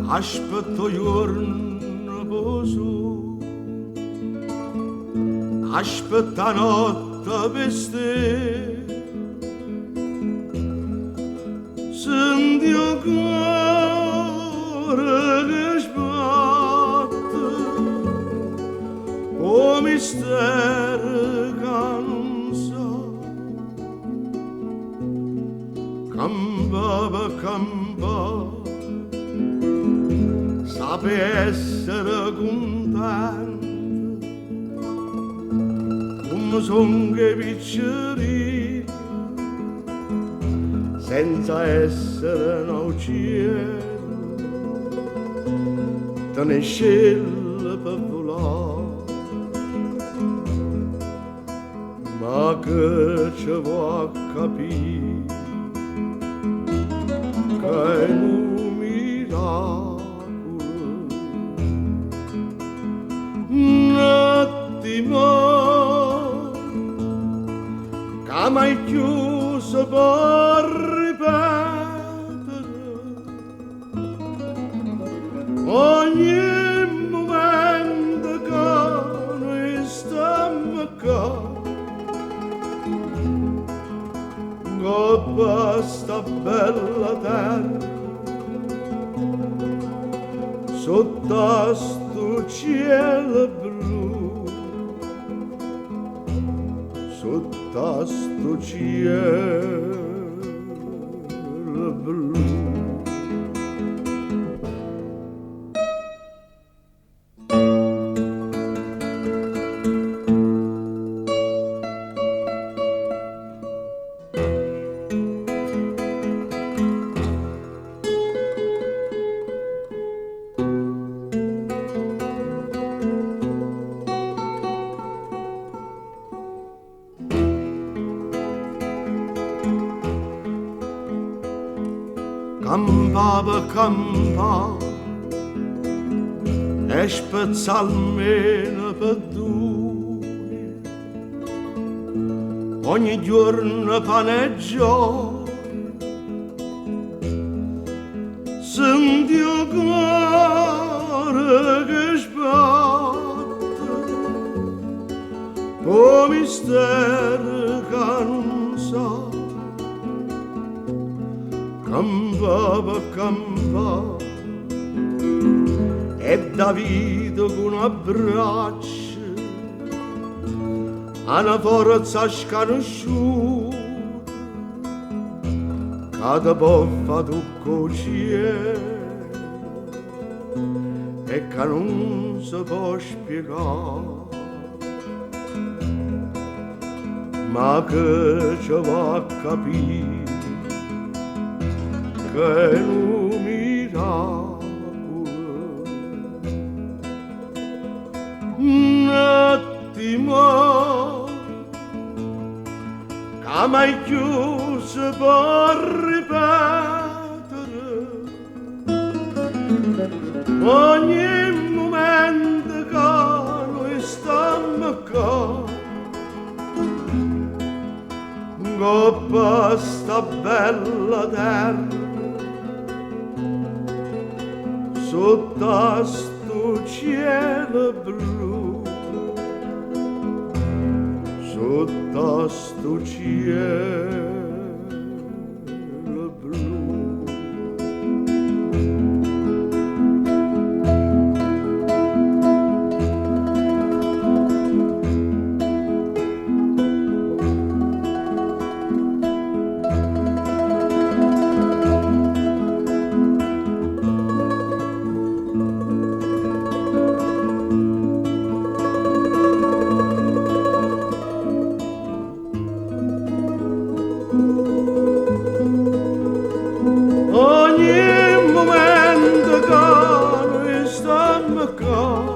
aspetto giorno poso, aspetta notte per te, senti il cuore che sbatte, o mistero che non sa, campa per campa, sape essere contento, come son che piccoli, senza essere no cielo, te ne scelle per volare, ma che ci vuoi capire, che è un miracolo. Un attimo che mai chiuso per ripetere ogni momento che noi stiamo qua, coppa sta bella terra sotto sto cielo blu, sotto sto cielo blu. Campa per campa e spezzalmeno per due, ogni giorno paneggio, senti il cuore che sbatte, o mistero che non sa, campa per campa e Davide con un abbraccio a una forza sconosciuta che da boffa tocco cielo e che non si può spiegare, ma che ci va a capire che è un miracolo. Un attimo che mai chiuso per ripetere ogni momento che noi stiamo qua, coppa sta bella terra sotto sto cielo blu, sotto sto cielo blu. Ogni momento che noi stiamo qua,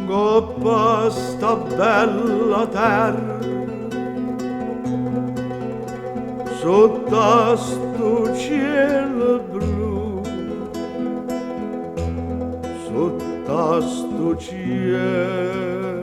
coppa sta bella terra sotto sto cielo blu, sotto sto cielo